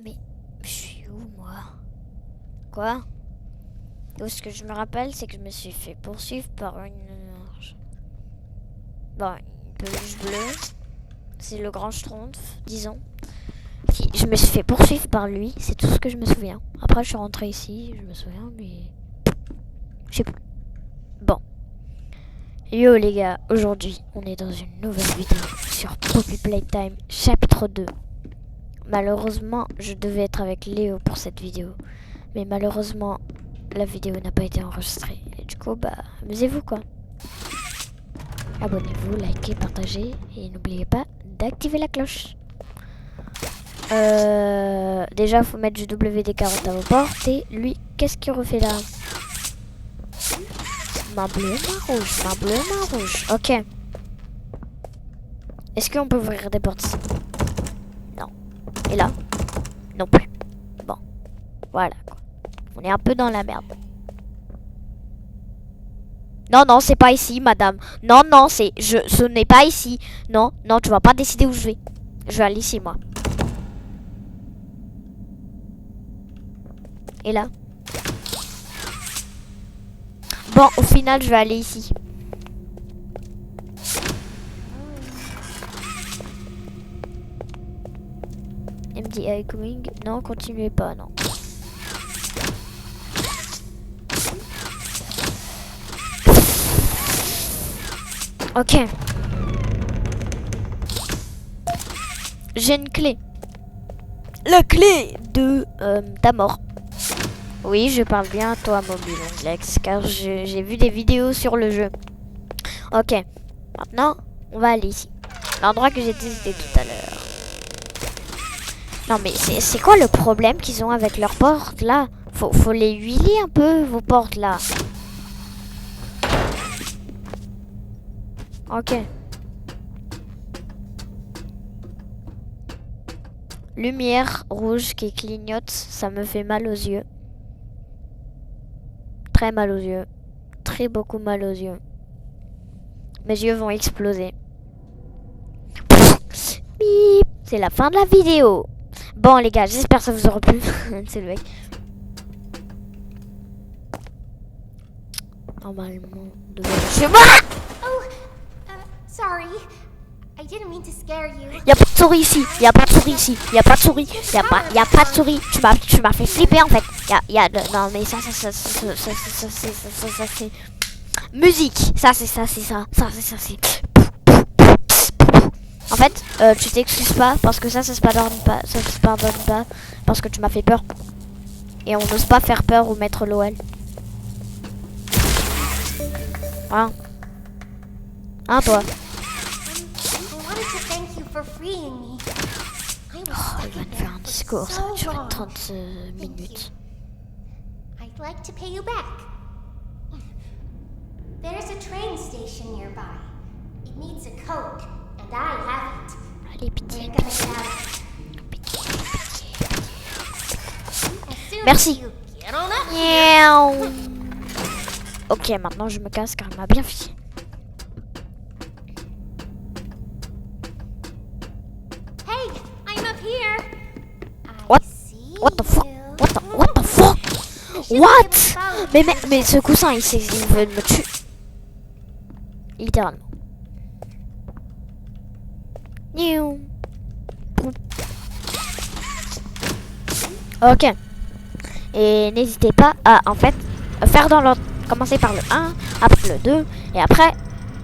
Mais je suis où, moi? Quoi? Tout ce que je me rappelle, c'est que je me suis fait poursuivre par une... Bon, une peluche bleue. C'est le grand schtroumpf, disons. Je me suis fait poursuivre par lui, c'est tout ce que je me souviens. Après, je suis rentrée ici, je me souviens, mais... Je sais plus. Bon. Yo les gars, aujourd'hui, on est dans une nouvelle vidéo sur Poppy Playtime chapitre 2. Malheureusement, je devais être avec Léo pour cette vidéo. Mais malheureusement, la vidéo n'a pas été enregistrée. Et du coup, bah, amusez-vous quoi. Abonnez-vous, likez, partagez. Et n'oubliez pas d'activer la cloche. Déjà, faut mettre du WD-40 à vos portes. Et lui, qu'est-ce qu'il refait là? Main bleue, main rouge, main bleue, main rouge. Ok. Est-ce qu'on peut ouvrir des portes ici? Non. Et là? Non plus. Bon. Voilà quoi. On est un peu dans la merde. Non, non, c'est pas ici, madame. Non, non, ce n'est pas ici. Non, non, tu vas pas décider où je vais. Je vais aller ici, moi. Et là? Bon, au final, je vais aller ici. Elle me dit, going? Non, continuez pas, non. Ok. J'ai une clé. La clé de ta mort. Oui, je parle bien à toi, Mobile Lex, car j'ai vu des vidéos sur le jeu. Ok. Maintenant, on va aller ici. L'endroit que j'ai visité tout à l'heure. Non, mais c'est quoi le problème qu'ils ont avec leurs portes, là? Faut les huiler un peu, vos portes, là. Ok. Lumière rouge qui clignote, ça me fait mal aux yeux. Très mal aux yeux. Très beaucoup mal aux yeux. Mes yeux vont exploser. Bip. C'est la fin de la vidéo. Bon les gars, j'espère que ça vous aura plu. C'est le mec. Normalement, chez moi. Oh, sorry. I didn't mean to scare you. Y a pas de souris ici. Y a pas de souris ici. Y a pas de souris. Y a pas de souris. Tu m'as fait flipper en fait. Non mais ça c'est musique. Ça c'est ça. En fait, tu t'excuses pas parce que ça se pardonne pas. Ça se pardonne pas parce que tu m'as fait peur. Et on n'ose pas faire peur ou mettre l'OL. Hein? Hein toi? Oh, il va me faire un discours, ça va durer 30 minutes. I'd like to pay you back. There's a train station nearby. It needs a code, and I have it. Allez, pitié. We're gonna get out of here. Merci. Get on up here. Ok, maintenant je me casse car il m'a bien fait. Hey, I'm up here. What? What the fuck? What the fuck? What? Mais ce coussin, il veut me tuer. Littéralement. Ok. Et n'hésitez pas à, en fait, faire dans l'ordre. Commencer par le 1, après le 2, et après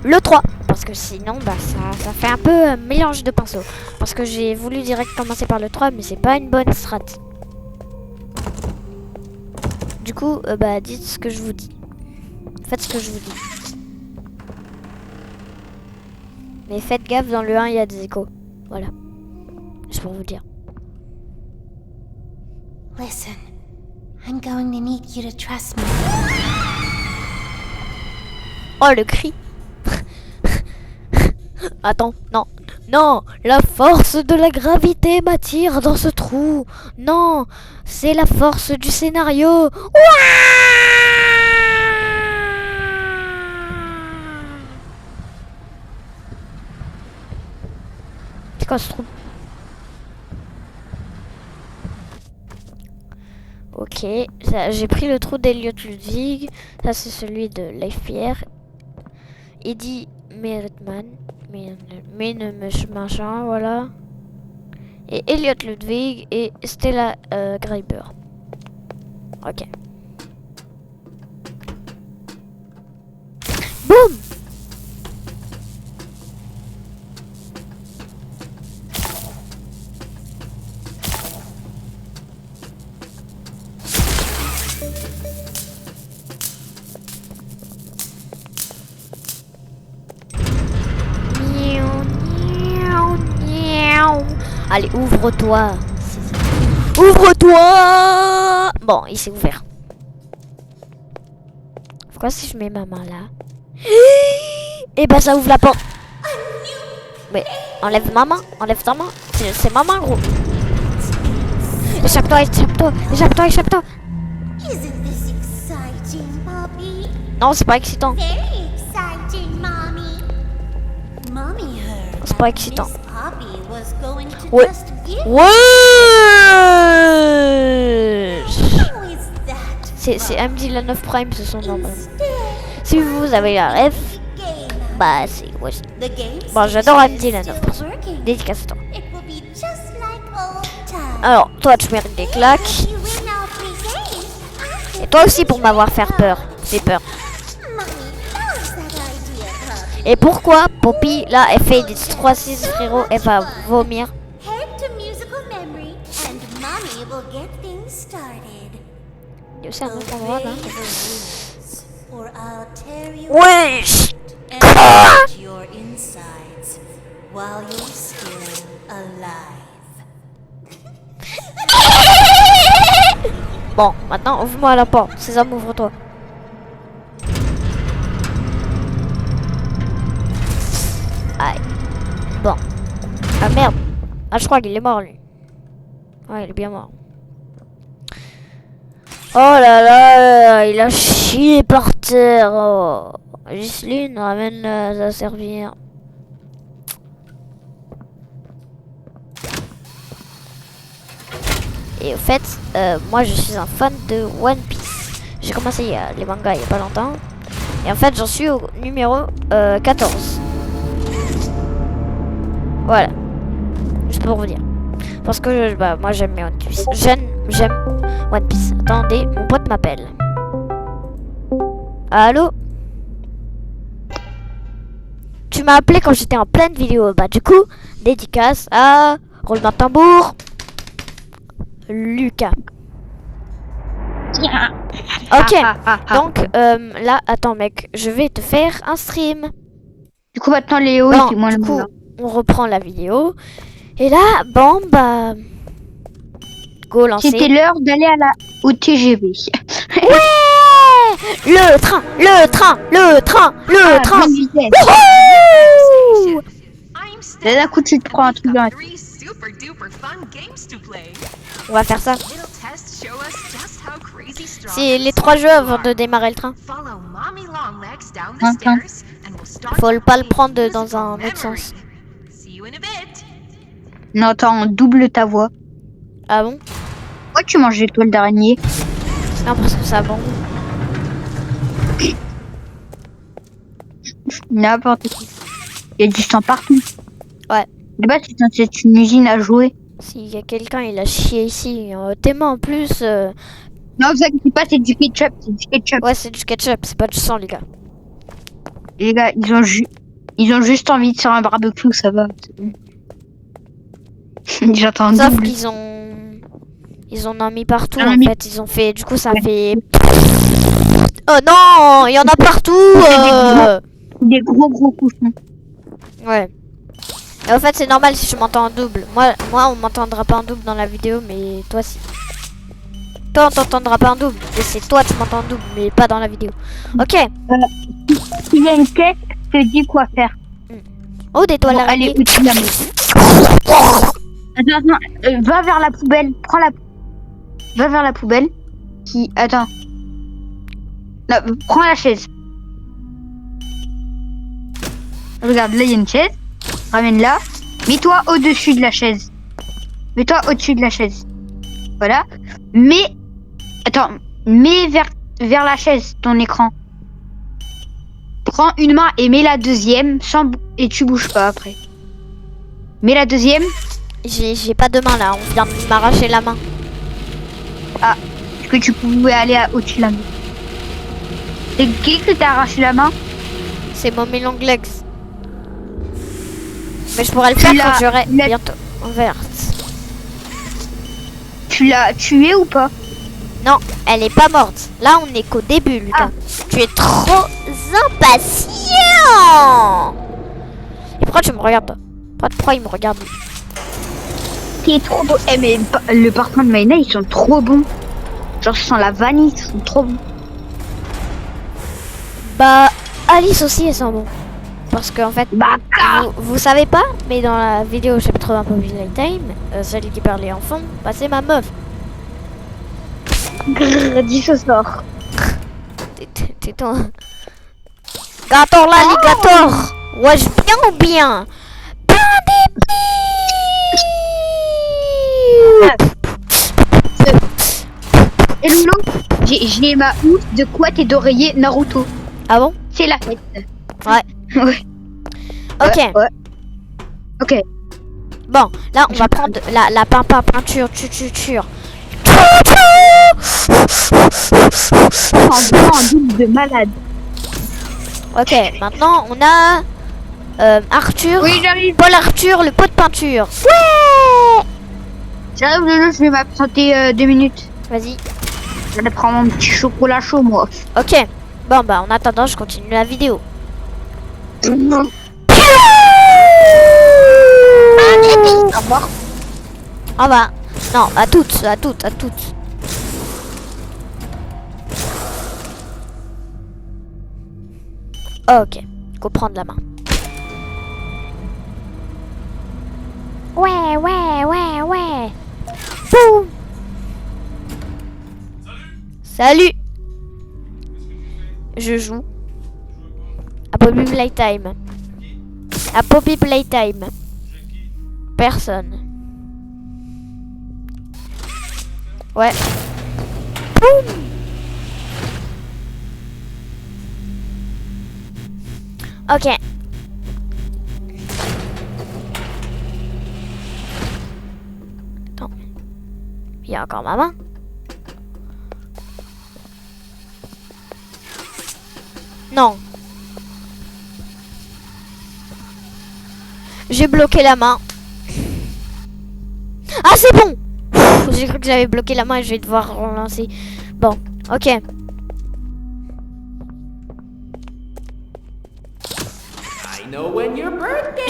le 3. Parce que sinon, bah, ça fait un peu mélange de pinceaux. Parce que j'ai voulu direct commencer par le 3, mais c'est pas une bonne strat. Du coup, bah, dites ce que je vous dis. Faites ce que je vous dis. Mais faites gaffe, dans le 1, il y a des échos. Voilà. Juste pour vous dire. Listen, I'm going to need you to trust me. Oh, le cri. Attends, non. Non, la force de la gravité m'attire dans ce trou. Non, c'est la force du scénario. Ouah! C'est quoi ce trou? Ok, j'ai pris le trou d'Elliot Ludwig. Ça, c'est celui de Leif Pierre. Eddie Meritman. Machin, voilà. Et Elliot Ludwig et Stella Greiber. Ok. Boum! Allez, ouvre-toi. Ouvre-toi. Bon, il s'est ouvert. Pourquoi si je mets ma main là? Et ben ça ouvre la porte. Mais enlève ma main, enlève ta main. C'est ma main, gros. Échappe-toi, échappe-toi, échappe-toi, échappe-toi. Isn't this exciting, Poppy? Non, c'est pas excitant. Very exciting, Mommy. Mommy heard C'est pas that excitant. Miss Poppy was going to Ouais. just give. Ouais. How is that? C'est MD la 9 Prime, c'est son nom. Instead, Si vous avez la ref, game. bah c'est... Ouais. The game Bon, j'adore station MD is la still 9. working. Dédicace à toi. It will be just like old times. Alors, toi tu mérites des claques. You win all three games. Et toi aussi pour m'avoir fait peur. Fait peur. Mommy loves that idea, Poppy. Et pourquoi Poppy, là, elle fait des 3-6 frérot, elle va vomir. Head to musical memory, and Mommy will get things started. Il y a aussi un autre endroit là. Or I'll tear you Wesh. and eat your insides while you're still alive. Bon, maintenant ouvre-moi la porte. Sésame, ouvre-toi. Aïe. Bon. Ah merde. Ah je crois qu'il est mort lui. Ouais, il est bien mort. Oh là là, il a chié par terre. Oh. Jocelyne, ramène à servir. Et au fait, moi je suis un fan de One Piece. J'ai commencé les mangas il y a pas longtemps. Et en fait, j'en suis au numéro 14. Voilà. Juste pour vous dire. Parce que bah, moi j'aime One Piece. J'aime One Piece. Attendez, mon pote m'appelle. Allô? Tu m'as appelé quand j'étais en pleine vidéo. Bah du coup, dédicace à roulement de tambour. Lucas. Ok. Donc là, attends mec, je vais te faire un stream. Du coup maintenant Léo Bon, c'est moi du le coup, moulin. on reprend la vidéo. Et là, bon bah, go lancer. C'était l'heure d'aller à la au TGV. Ouais, le train, le train, le train, le train. Grande vitesse. Wouhou. Là d'un coup tu te prends un truc dans la tête. On va faire ça. C'est les 3 jeux avant de démarrer le train. Faut pas le prendre dans un autre sens. Non attends, on double ta voix. Ah bon? Pourquoi tu manges des toiles d'araignée? Non, parce que ça bon. N'importe quoi. Il y a du sang partout. Ouais. De base c'est une usine à jouer. S'il y a quelqu'un, il a chié ici. Tellement en plus. Non vous inquiétez pas, c'est du ketchup, c'est du ketchup. Ouais, c'est du ketchup, c'est pas du sang, les gars. Les gars, ils ont juste envie de faire un barbecue, ça va. J'entends Sauf double. qu'ils en ont mis partout Ah, en mis- fait. Ils ont fait. Du coup, ça Ouais. fait. Oh non, il y en a partout. Des gros cochons. Ouais. Et en fait, c'est normal si je m'entends en double. Moi, on m'entendra pas en double dans la vidéo, mais toi si. Toi, on t'entendra pas en double. Et c'est toi, tu m'entends en double, mais pas dans la vidéo. Ok. Il y a une caisse, je te dis quoi faire. Oh, des toiles Bon, araignées. allez, où tu la mets? Attends, va vers la poubelle. Va vers la poubelle. Attends. Non, prends la chaise. Regarde, là, il y a une chaise. Ramène-la. Mets-toi au-dessus de la chaise. Mets-toi au-dessus de la chaise. Voilà. Mets Attends, mets vers la chaise ton écran. Prends une main et mets la deuxième et tu bouges pas après. Mets la deuxième. J'ai pas de main là, on vient de m'arracher la main. Est-ce que tu pouvais aller au-dessus de la main? C'est qui t'a arraché la main? C'est Mommy Long Legs. Mais je pourrais le faire quand j'aurai bientôt verte. Tu l'as tué ou pas? Non, elle est pas morte. Là, on est qu'au début, Lucas. Tu es trop impatient. Et pourquoi tu me regardes pas? Pourquoi il me regarde? T'es trop beau. Eh mais le parfum de Mayna, ils sont trop bons. Genre je sens la vanille, ils sont trop bons. Bah, Alice aussi, elle sent bon. Parce qu'en fait, vous savez pas, mais dans la vidéo chapitre 20 Poppy Playtime, celle qui parlait en fond, bah c'est ma meuf. Grrr, dis ce sort. T'es ton... Gator l'alligator. Ouais, bien ou bien? Et Lolo, j'ai ma housse de couette et d'oreiller Naruto. Ah bon? C'est la fête. Ouais. Ouais. Ok. Ouais. Ok. Bon, là on va prendre la peinture, tuture. En double de malade. Ok, maintenant on a Arthur. Oui, j'arrive. Paul Arthur, le pot de peinture. Ouais. J'arrive Lolo, je vais m'absenter 2 minutes. Vas-y. Je vais prendre mon petit chocolat chaud moi. Ok. Bon bah en attendant je continue la vidéo. Au revoir. Au revoir. Non, à toutes. Ok, go prendre la main. Ouais. Boum. Salut. Je joue à Poppy Playtime. À Poppy Playtime. Personne. Ouais. Boum. Ok. Attends. Il y a encore ma main. Non. J'ai bloqué la main. Ah, c'est bon. J'ai cru que j'avais bloqué la main et je vais devoir relancer. Bon, ok.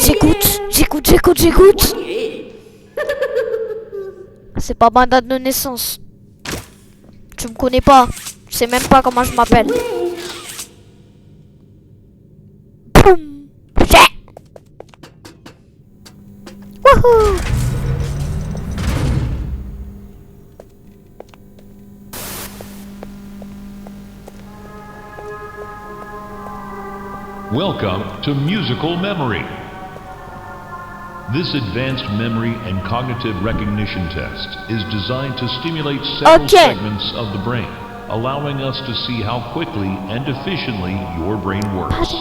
J'écoute. C'est pas ma date de naissance. Tu me connais pas. Tu sais même pas comment je m'appelle. Boum. Wouhou. Welcome to Musical Memory. This advanced memory and cognitive recognition test is designed to stimulate several segments of the brain, allowing us to see how quickly and efficiently your brain works.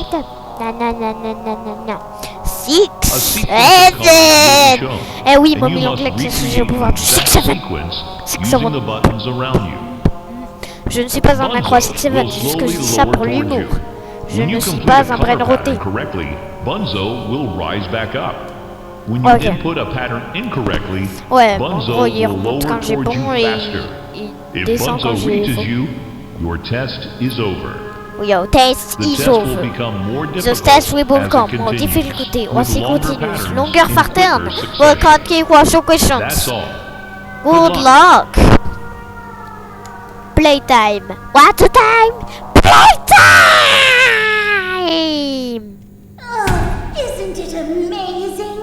Non. 6, 7. Eh oui, Mommy Long Legs, c'est ce que j'ai au pouvoir du 6, 7. Je ne suis pas un accro à 6, 7, c'est juste que je dis ça pour l'humour. Je ne suis pas un brain roté. Okay. Ouais, en gros, il remonte quand j'ai bon et il descend quand j'ai faux. Your test is over. Your test is over. The test will become more difficulty was it continues. Longer for turn. We can't keep your questions. Good luck. Playtime. What time? Playtime! Oh, isn't it amazing?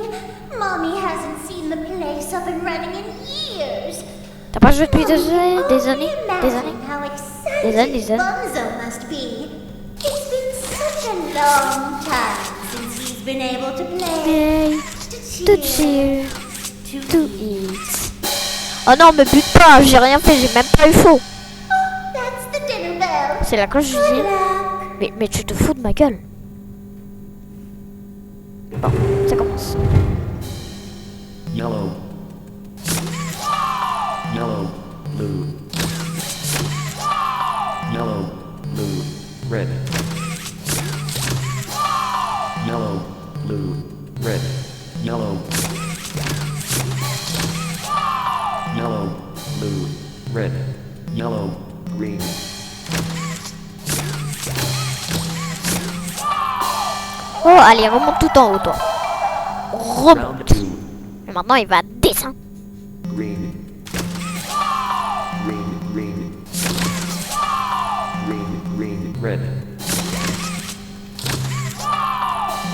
Mommy hasn't seen the place up and running in years. T'as pas joué depuis des années? Bunzo must be. It's been such a long time since he's been able to play, to cheer, to eat. Oh non, me bute pas, j'ai rien fait, j'ai même pas eu faux. C'est là quand je dis. Mais tu te fous de ma gueule. Bon, ça commence. Yellow. Yellow, blue. Yellow, blue, red. Yellow, blue, red. Yellow. Yellow, blue, red. Yellow, green. Oh, allez, remonte tout en haut, toi. Remonte. Round 2. Et maintenant, il va descendre. Green. Green, green. Green, green, red.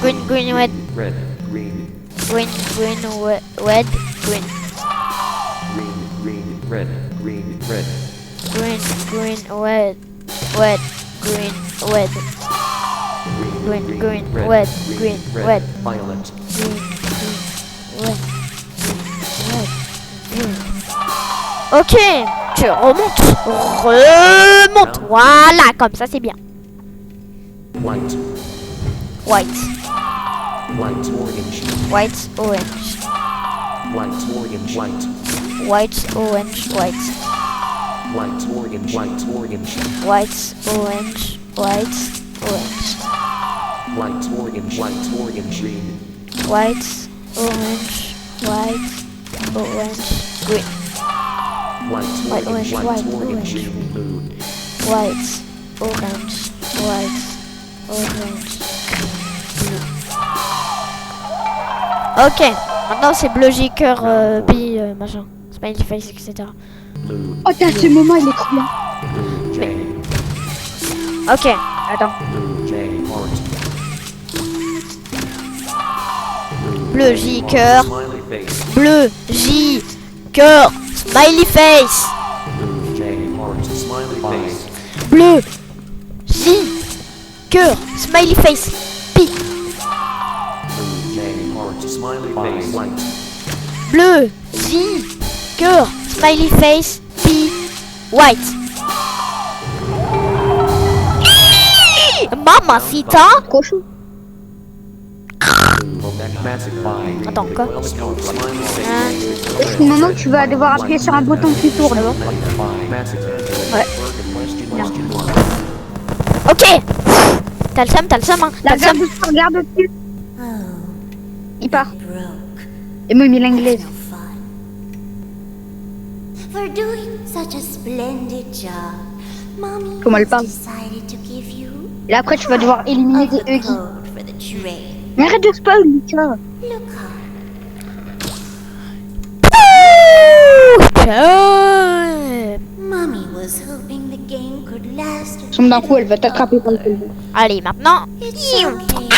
Green, green, red. Red, green. Green, green, red. Green. Green, green, red. Green, red. Green, green, red. Red, green, red. Green, green, red. Green, red. Violet. Green, green, red. Red, green. Ok, tu remontes. Remonte. Voilà, comme ça, c'est bien. White. White, White, orange. white, orange. White, orange, white. White, orange, white. White, orange, white, orange. White, orange, white, orange. White, orange, white, orange, green. White, orange, white, orange, green. White, orange, white, white, orange, orange. green, blue. White, orange, white, orange, bleu. Ok, maintenant c'est bleu, J, cœur, B, machin. Smiley face, etc. Blue, Oh, t'as ce moment, il est trop bien. blue, J. Ok, Attends. Blue, J, heart. bleu, J, cœur. Smiley face. Bleu, J, cœur, smiley face. Blue, J, heart. Smiley face. Bleu, J, cœur, smiley face. P. Blue, J, heart. Smiley face. White. Bleu, J, cœur, smiley face, P, white. Mamacita. Cochon. Magic eye. Attends, quoi? Smiley face. C'est le moment où tu vas devoir appuyer sur un bouton qui tourne. Magic. Ouais. Ok. T'as le seum, hein. T'as le seum. Regarde dessus. Oh, Il part. broke. Et moi, il met l'anglaise. No fun. For doing such a splendid job, Mommy Comment elle has parle? decided to give you Et après, tu vas devoir éliminer of des the Huggy. code for the train. Mais arrête de spoil, Lucas. Look on. Mommy was hoping the game could last. Son d'un coup, elle va t'attraper par le col. Allez, maintenant. It's okay.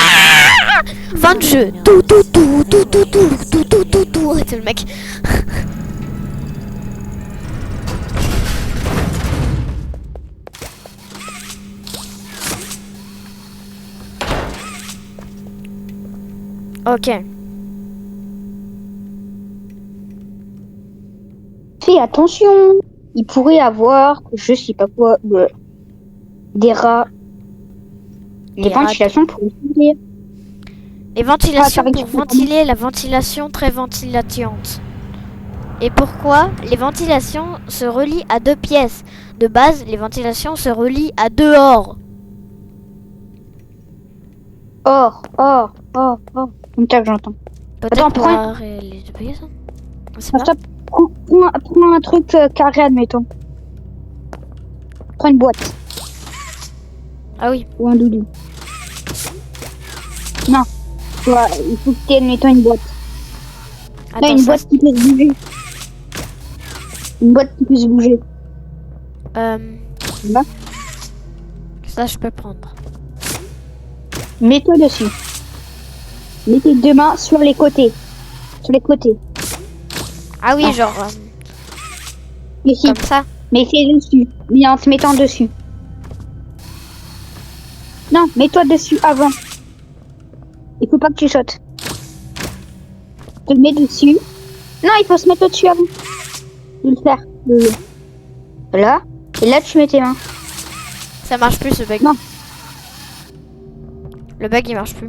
Fin de jeu. Tout. C'est le mec. Ok. Fais attention. Il pourrait avoir, je sais pas quoi, des rats. Des Les rats. ventilations pour ouvrir. Les ventilations Ah, t'as pour récupéré. ventiler la ventilation très ventilatiante. Et pourquoi les ventilations se relient à deux pièces? De base, les ventilations se relient à dehors. Or. Comme ça que j'entends. Peut-être Attends, pour prends- les deux pièces. On sait Ah, pas. stop. Prends un truc carré, admettons. Prends une boîte. Ah oui. Ou un doudou. Non. Toi, il faut que tu aies, admettons, une boîte. Là, Attends, une ça, boîte qui peut se bouger. Une boîte qui peut se bouger. Là. ça je peux prendre. Mets-toi dessus. Mets tes deux mains sur les côtés. Sur les côtés. Ah oui, Ah. genre Ici. comme ça. Mets-toi dessus. Mais en te mettant dessus. Non, mets-toi dessus avant. Il faut pas que tu sautes. Tu le mets dessus. Non, il faut se mettre dessus avant. De le faire. Voilà. Et là, tu mets tes mains. Ça marche plus ce bug. Non. Le bug il marche plus.